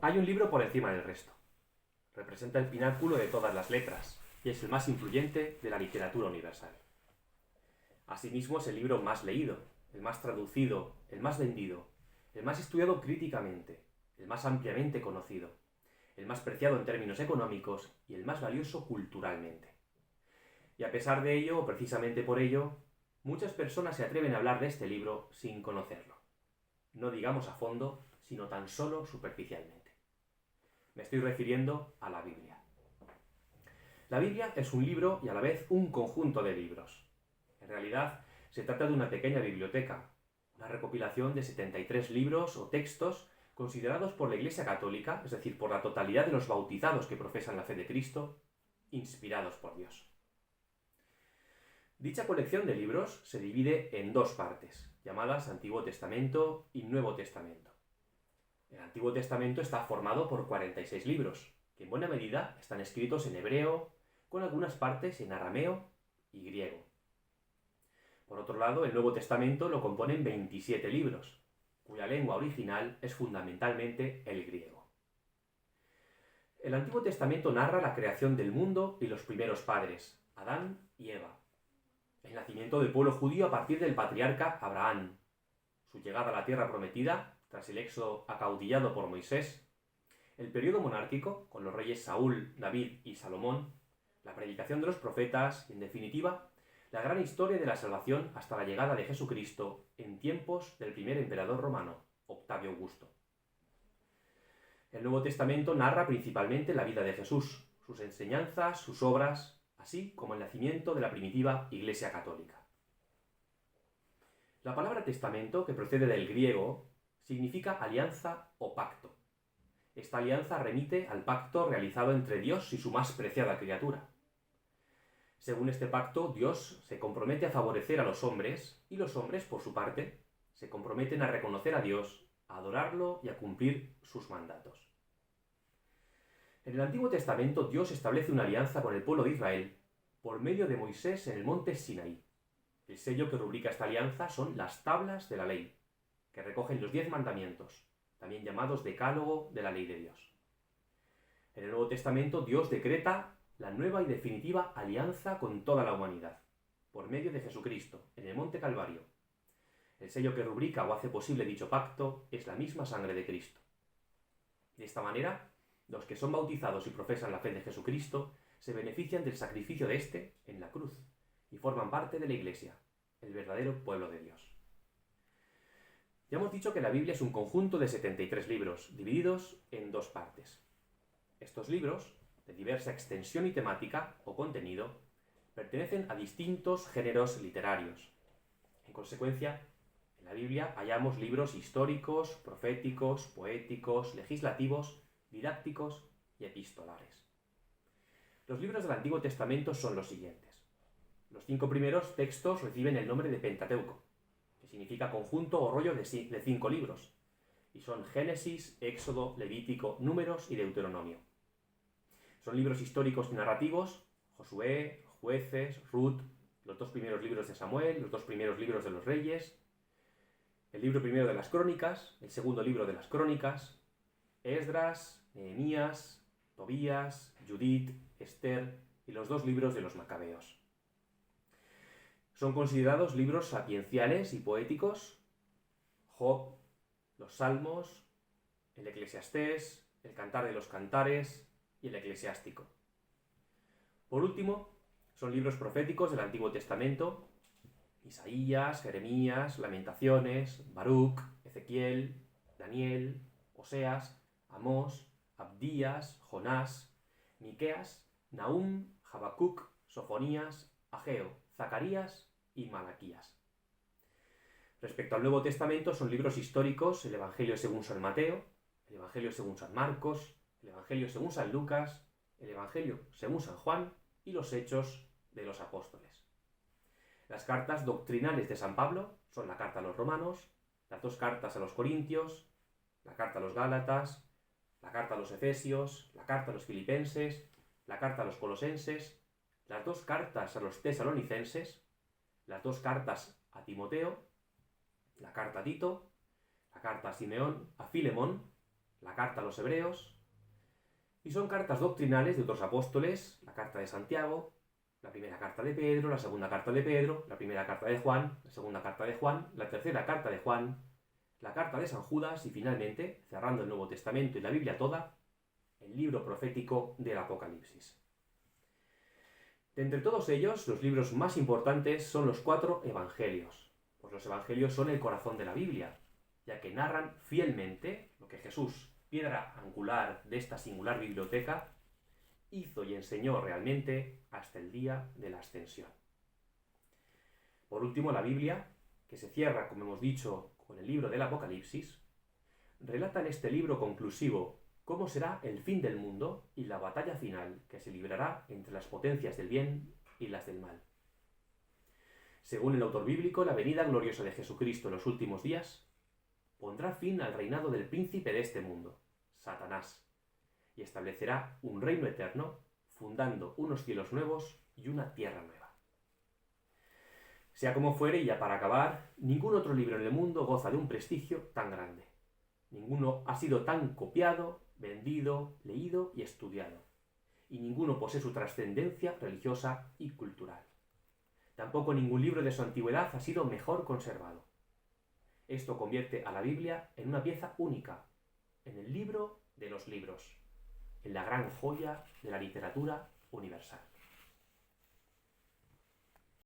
Hay un libro por encima del resto. Representa el pináculo de todas las letras y es el más influyente de la literatura universal. Asimismo es el libro más leído, el más traducido, el más vendido, el más estudiado críticamente, el más ampliamente conocido, el más preciado en términos económicos y el más valioso culturalmente. Y a pesar de ello, o precisamente por ello, muchas personas se atreven a hablar de este libro sin conocerlo. No digamos a fondo, sino tan solo superficialmente. Me estoy refiriendo a la Biblia. La Biblia es un libro y a la vez un conjunto de libros. En realidad, se trata de una pequeña biblioteca, una recopilación de 73 libros o textos considerados por la Iglesia Católica, es decir, por la totalidad de los bautizados que profesan la fe de Cristo, inspirados por Dios. Dicha colección de libros se divide en dos partes, llamadas Antiguo Testamento y Nuevo Testamento. El Antiguo Testamento está formado por 46 libros, que en buena medida están escritos en hebreo, con algunas partes en arameo y griego. Por otro lado, el Nuevo Testamento lo componen 27 libros, cuya lengua original es fundamentalmente el griego. El Antiguo Testamento narra la creación del mundo y los primeros padres, Adán y Eva, el nacimiento del pueblo judío a partir del patriarca Abraham, su llegada a la tierra prometida tras el éxodo acaudillado por Moisés, el periodo monárquico con los reyes Saúl, David y Salomón, la predicación de los profetas y, en definitiva, la gran historia de la salvación hasta la llegada de Jesucristo en tiempos del primer emperador romano, Octavio Augusto. El Nuevo Testamento narra principalmente la vida de Jesús, sus enseñanzas, sus obras, así como el nacimiento de la primitiva Iglesia Católica. La palabra testamento, que procede del griego, significa alianza o pacto. Esta alianza remite al pacto realizado entre Dios y su más preciada criatura. Según este pacto, Dios se compromete a favorecer a los hombres y los hombres, por su parte, se comprometen a reconocer a Dios, a adorarlo y a cumplir sus mandatos. En el Antiguo Testamento, Dios establece una alianza con el pueblo de Israel por medio de Moisés en el monte Sinaí. El sello que rubrica esta alianza son las tablas de la ley, que recogen los 10 mandamientos, también llamados decálogo de la ley de Dios. En el Nuevo Testamento, Dios decreta la nueva y definitiva alianza con toda la humanidad, por medio de Jesucristo, en el monte Calvario. El sello que rubrica o hace posible dicho pacto es la misma sangre de Cristo. De esta manera, los que son bautizados y profesan la fe de Jesucristo se benefician del sacrificio de éste en la cruz y forman parte de la Iglesia, el verdadero pueblo de Dios. Ya hemos dicho que la Biblia es un conjunto de 73 libros, divididos en dos partes. Estos libros, de diversa extensión y temática o contenido, pertenecen a distintos géneros literarios. En consecuencia, en la Biblia hallamos libros históricos, proféticos, poéticos, legislativos, didácticos y epistolares. Los libros del Antiguo Testamento son los siguientes. Los 5 primeros textos reciben el nombre de Pentateuco, que significa conjunto o rollo de 5 libros, y son Génesis, Éxodo, Levítico, Números y Deuteronomio. Son libros históricos y narrativos, Josué, Jueces, Ruth, los 2 primeros libros de Samuel, los 2 primeros libros de los Reyes, el libro primero de las Crónicas, el segundo libro de las Crónicas, Esdras, Nehemías, Tobías, Judith, Esther y los 2 libros de los Macabeos. Son considerados libros sapienciales y poéticos, Job, los Salmos, el Eclesiastés, el Cantar de los Cantares y el Eclesiástico. Por último, son libros proféticos del Antiguo Testamento, Isaías, Jeremías, Lamentaciones, Baruc, Ezequiel, Daniel, Oseas, Amós, Abdías, Jonás, Miqueas, Nahum, Habacuc, Sofonías, Ageo, Zacarías y Malaquías. Respecto al Nuevo Testamento, son libros históricos el Evangelio según San Mateo, el Evangelio según San Marcos, el Evangelio según San Lucas, el Evangelio según San Juan y los Hechos de los Apóstoles. Las cartas doctrinales de San Pablo son la carta a los Romanos, las 2 cartas a los Corintios, la carta a los Gálatas, la carta a los Efesios, la carta a los Filipenses, la carta a los Colosenses, las 2 cartas a los Tesalonicenses, las 2 cartas a Timoteo, la carta a Tito, la carta a Simeón, a Filemón, la carta a los Hebreos, y son cartas doctrinales de otros apóstoles, la carta de Santiago, la primera carta de Pedro, la segunda carta de Pedro, la primera carta de Juan, la segunda carta de Juan, la tercera carta de Juan, la carta de San Judas y finalmente, cerrando el Nuevo Testamento y la Biblia toda, el libro profético del Apocalipsis. De entre todos ellos, los libros más importantes son los 4 evangelios, pues los evangelios son el corazón de la Biblia, ya que narran fielmente lo que Jesús, piedra angular de esta singular biblioteca, hizo y enseñó realmente hasta el día de la ascensión. Por último, la Biblia, que se cierra, como hemos dicho, con el libro del Apocalipsis, relata en este libro conclusivo cómo será el fin del mundo y la batalla final que se librará entre las potencias del bien y las del mal. Según el autor bíblico, la venida gloriosa de Jesucristo en los últimos días pondrá fin al reinado del príncipe de este mundo, Satanás, y establecerá un reino eterno, fundando unos cielos nuevos y una tierra nueva. Sea como fuere, y ya para acabar, ningún otro libro en el mundo goza de un prestigio tan grande. Ninguno ha sido tan copiado, vendido, leído y estudiado. Y ninguno posee su trascendencia religiosa y cultural. Tampoco ningún libro de su antigüedad ha sido mejor conservado. Esto convierte a la Biblia en una pieza única, en el libro de los libros, en la gran joya de la literatura universal.